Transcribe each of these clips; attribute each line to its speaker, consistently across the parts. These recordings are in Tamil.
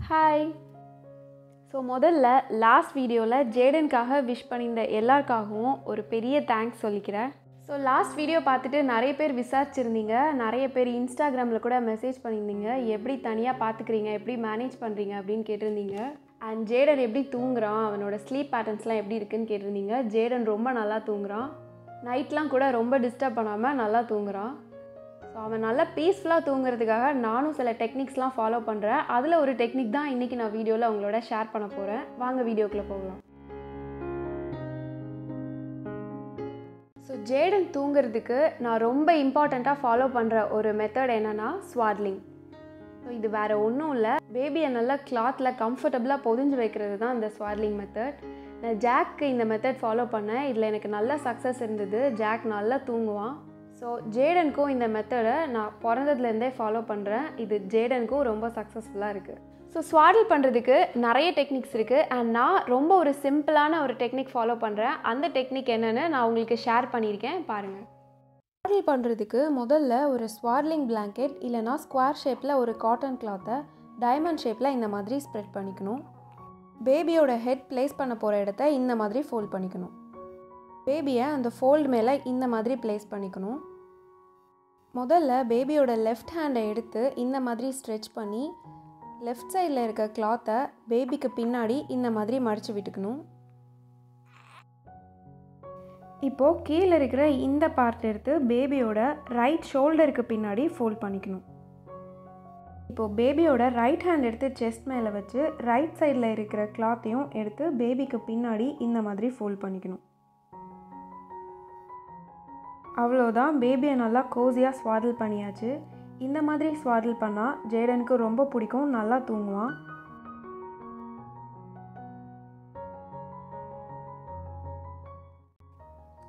Speaker 1: ஹாய். ஸோ முதல்ல லாஸ்ட் வீடியோவில் ஜேடனுக்காக விஷ் பண்ணியிருந்த எல்லாருக்காகவும் ஒரு பெரிய தேங்க்ஸ் சொல்லிக்கிறேன். ஸோ லாஸ்ட் வீடியோ பார்த்துட்டு நிறைய பேர் விசாரிச்சிருந்தீங்க, நிறைய பேர் இன்ஸ்டாகிராமில் கூட மெசேஜ் பண்ணியிருந்தீங்க, எப்படி தனியாக பார்த்துக்கிறீங்க, எப்படி மேனேஜ் பண்ணுறீங்க அப்படின்னு கேட்டிருந்தீங்க. அண்ட் ஜேடன் எப்படி தூங்குறான், அவனோட ஸ்லீப் பேட்டர்ன்ஸ்லாம் எப்படி இருக்குன்னு கேட்டிருந்தீங்க. ஜேடன் ரொம்ப நல்லா தூங்குறான், நைட்லாம் கூட ரொம்ப டிஸ்டர்ப் பண்ணாமல் நல்லா தூங்குறான். ஸோ அவன் நல்லா பீஸ்ஃபுல்லாக தூங்குறதுக்காக நானும் சில டெக்னிக்ஸ்லாம் ஃபாலோ பண்ணுறேன். அதில் ஒரு டெக்னிக் தான் இன்றைக்கி நான் வீடியோவில் உங்களோட ஷேர் பண்ண போகிறேன். வாங்க வீடியோக்குள்ளே போகலாம். ஸோ ஜேடன் தூங்குறதுக்கு நான் ரொம்ப இம்பார்ட்டண்ட்டாக ஃபாலோ பண்ணுற ஒரு மெத்தட் என்னென்னா ஸ்வாட்லிங். ஸோ இது வேறு ஒன்றும் இல்லை, பேபியை நல்லா கிளாத்தில் கம்ஃபர்டபுளாக பொதிஞ்சு வைக்கிறது தான் இந்த ஸ்வாட்லிங் மெத்தட். நான் ஜாக்கு இந்த மெத்தட் ஃபாலோ பண்ணேன், இதில் எனக்கு நல்ல சக்ஸஸ் இருந்தது. ஜாக் நல்லா தூங்குவான். ஸோ ஜேடனுக்கும் இந்த மெத்தடை நான் பிறந்ததுலேருந்தே ஃபாலோ பண்ணுறேன். இது ஜேடனுக்கும் ரொம்ப சக்ஸஸ்ஃபுல்லாக இருக்குது. ஸோ ஸ்வாடில் பண்ணுறதுக்கு நிறைய டெக்னிக்ஸ் இருக்குது. அண்ட் நான் ரொம்ப ஒரு சிம்பிளான ஒரு டெக்னிக் ஃபாலோ பண்ணுறேன். அந்த டெக்னிக் என்னென்னு நான் உங்களுக்கு ஷேர் பண்ணியிருக்கேன், பாருங்கள். ஸ்வாடில் பண்ணுறதுக்கு முதல்ல ஒரு ஸ்வாட்லிங் பிளாங்கெட் இல்லைனா ஸ்கொயர் ஷேப்பில் ஒரு காட்டன் கிளாத்தை டைமண்ட் ஷேப்பில் இந்த மாதிரி ஸ்ப்ரெட் பண்ணிக்கணும். பேபியோட ஹெட் ப்ளேஸ் பண்ண போகிற இடத்த இந்த மாதிரி ஃபோல்ட் பண்ணிக்கணும். பேபியை அந்த ஃபோல்டு மேலே இந்த மாதிரி ப்ளேஸ் பண்ணிக்கணும். முதல்ல பேபியோட லெஃப்ட் ஹேண்டை எடுத்து இந்த மாதிரி ஸ்ட்ரெச் பண்ணி லெஃப்ட் சைடில் இருக்க கிளாத்தை பேபிக்கு பின்னாடி இந்த மாதிரி மடித்து விட்டுக்கணும். இப்போது கீழே இருக்கிற இந்த பார்ட் எடுத்து பேபியோட ரைட் ஷோல்டருக்கு பின்னாடி ஃபோல்ட் பண்ணிக்கணும். இப்போது பேபியோட ரைட் ஹேண்ட் எடுத்து செஸ்ட் மேலே வச்சு ரைட் சைடில் இருக்கிற கிளாத்தையும் எடுத்து பேபிக்கு பின்னாடி இந்த மாதிரி ஃபோல்ட் பண்ணிக்கணும். அவ்வளோதான், பேபியை நல்லா கோஸியாக ஸ்வாடில் பண்ணியாச்சு. இந்த மாதிரி ஸ்வாடில் பண்ணால் ஜேடனுக்கு ரொம்ப பிடிக்கும், நல்லா தூங்குவான்.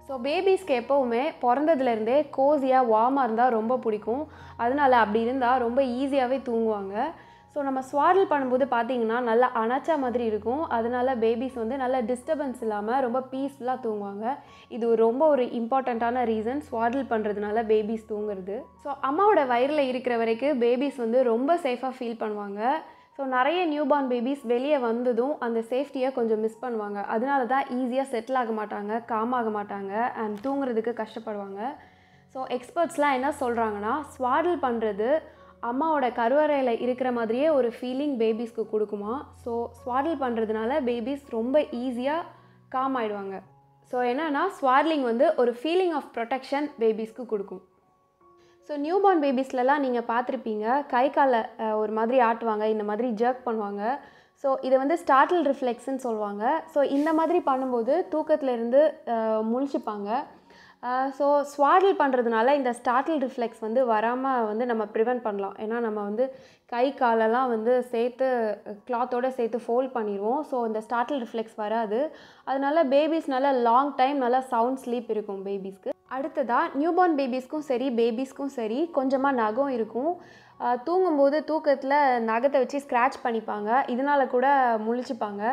Speaker 1: ஸோ பேபிஸ்க்கு எப்போவுமே பிறந்ததுலேருந்தே கோஸியாக வார்மாக இருந்தால் ரொம்ப பிடிக்கும். அதனால் அப்படி இருந்தால் ரொம்ப ஈஸியாகவே தூங்குவாங்க. ஸோ நம்ம ஸ்வாடில் பண்ணும்போது பார்த்திங்கன்னா நல்லா அணைச்சா மாதிரி இருக்கும். அதனால பேபிஸ் வந்து நல்ல டிஸ்டர்பன்ஸ் இல்லாமல் ரொம்ப பீஸ்ஃபுல்லாக தூங்குவாங்க. இது ரொம்ப ஒரு இம்பார்ட்டண்ட்டான ரீசன் ஸ்வாடில் பண்ணுறதுனால பேபிஸ் தூங்குறது. ஸோ அம்மாவோட வயிறில் இருக்கிற வரைக்கும் பேபிஸ் வந்து ரொம்ப சேஃபாக ஃபீல் பண்ணுவாங்க. ஸோ நிறைய நியூபார்ன் பேபிஸ் வெளியே வந்ததும் அந்த சேஃப்டியை கொஞ்சம் மிஸ் பண்ணுவாங்க. அதனால தான் ஈஸியாக செட்டில் ஆக மாட்டாங்க, காம் ஆக மாட்டாங்க அண்ட் தூங்குறதுக்கு கஷ்டப்படுவாங்க. ஸோ எக்ஸ்பர்ட்ஸ்லாம் என்ன சொல்கிறாங்கன்னா, ஸ்வாடில் பண்ணுறது அம்மாவோட கருவறையில் இருக்கிற மாதிரியே ஒரு ஃபீலிங் பேபிஸ்க்கு கொடுக்குமா. ஸோ ஸ்வாடில் பண்ணுறதுனால பேபிஸ் ரொம்ப ஈஸியாக காம் ஆகிடுவாங்க. ஸோ என்னென்னா ஸ்வாட்லிங் வந்து ஒரு ஃபீலிங் ஆஃப் ப்ரொடெக்ஷன் பேபிஸ்க்கு கொடுக்கும். ஸோ நியூபார்ன் பேபிஸ்லலாம் நீங்கள் பார்த்துருப்பீங்க, கை காலை ஒரு மாதிரி ஆட்டுவாங்க, இந்த மாதிரி ஜர்க் பண்ணுவாங்க. ஸோ இதை வந்து ஸ்டார்டில் ரிஃப்ளெக்ஸ்ன்னு சொல்லுவாங்க. ஸோ இந்த மாதிரி பண்ணும்போது தூக்கத்துலேருந்து முழிச்சுப்பாங்க. ஸோ ஸ்வாடில் பண்ணுறதுனால இந்த ஸ்டார்டில் ரிஃப்ளெக்ஸ் வந்து வராமல் வந்து நம்ம ப்ரிவெண்ட் பண்ணலாம். ஏன்னா நம்ம வந்து கை காலெல்லாம் வந்து சேர்த்து கிளாத்தோடு சேர்த்து ஃபோல்ட் பண்ணிடுவோம். ஸோ இந்த ஸ்டார்டில் ரிஃப்ளெக்ஸ் வராது. அதனால பேபிஸ் நல்லா லாங் டைம் நல்லா சவுண்ட் ஸ்லீப் இருக்கும் பேபிஸ்க்கு. அடுத்ததாக நியூபார்ன் பேபிஸ்க்கும் சரி பேபிஸ்க்கும் சரி கொஞ்சமாக நகம் இருக்கும். தூங்கும்போது தூக்கத்தில் நகத்தை வச்சு ஸ்க்ராட்ச் பண்ணிப்பாங்க, இதனால் கூட முழிச்சுப்பாங்க.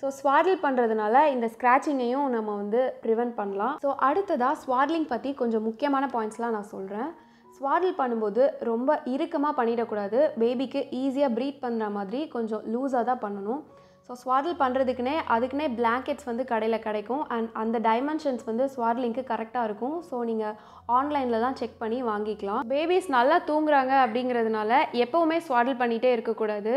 Speaker 1: ஸோ ஸ்வாடில் பண்ணுறதுனால இந்த ஸ்க்ராச்சிங்கையும் நம்ம வந்து ப்ரிவெண்ட் பண்ணலாம். ஸோ அடுத்ததாக ஸ்வாட்லிங் பற்றி கொஞ்சம் முக்கியமான பாயிண்ட்ஸ்லாம் நான் சொல்கிறேன். ஸ்வாடில் பண்ணும்போது ரொம்ப இறுக்கமாக பண்ணிடக்கூடாது. பேபிக்கு ஈஸியாக ப்ரீத் பண்ணுற மாதிரி கொஞ்சம் லூஸாக தான் பண்ணணும். ஸோ ஸ்வாடில் அதுக்குன்னே பிளாங்கெட்ஸ் வந்து கடையில் கிடைக்கும். அண்ட் அந்த டைமென்ஷன்ஸ் வந்து ஸ்வாட்லிங்க்கு கரெக்டாக இருக்கும். ஸோ நீங்கள் ஆன்லைனில் தான் செக் பண்ணி வாங்கிக்கலாம். பேபிஸ் நல்லா தூங்குறாங்க அப்படிங்கிறதுனால எப்போவுமே ஸ்வாடில் பண்ணிகிட்டே இருக்கக்கூடாது.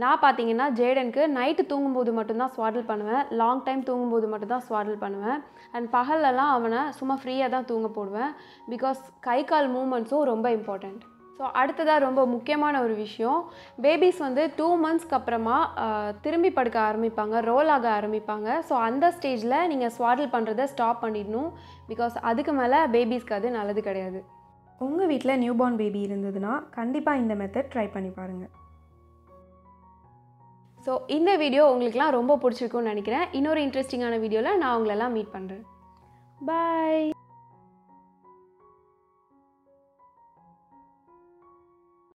Speaker 1: நான் பார்த்தீங்கன்னா ஜேடனுக்கு நைட்டு தூங்கும்போது மட்டும்தான் ஸ்வாடில் பண்ணுவேன், லாங் டைம் தூங்கும்போது மட்டும்தான் ஸ்வாடில் பண்ணுவேன். அண்ட் பகல்லலாம் அவனை சும்மா ஃப்ரீயாக தான் தூங்க போடுவேன். பிகாஸ் கை கால் மூமெண்ட்ஸும் ரொம்ப இம்பார்ட்டண்ட். ஸோ அடுத்ததாக ரொம்ப முக்கியமான ஒரு விஷயம், பேபிஸ் வந்து 2 monthsக்கு அப்புறமா திரும்பி படுக்க ஆரம்பிப்பாங்க, ரோல் ஆக ஆரம்பிப்பாங்க. ஸோ அந்த ஸ்டேஜில் நீங்கள் ஸ்வாடில் பண்ணுறதை ஸ்டாப் பண்ணிடணும். பிகாஸ் அதுக்கு மேலே பேபிஸ்க்கு அது நல்லது கிடையாது. உங்கள் வீட்டில் நியூபார்ன் பேபி இருந்ததுன்னா கண்டிப்பாக இந்த மெத்தட் ட்ரை பண்ணி பாருங்கள். ஸோ இந்த வீடியோ உங்களுக்குலாம் ரொம்ப பிடிச்சிருக்குன்னு நினைக்கிறேன். இன்னொரு இன்ட்ரெஸ்டிங்கான வீடியோவில் நான் உங்களெல்லாம் மீட் பண்ணுறேன். பாய்.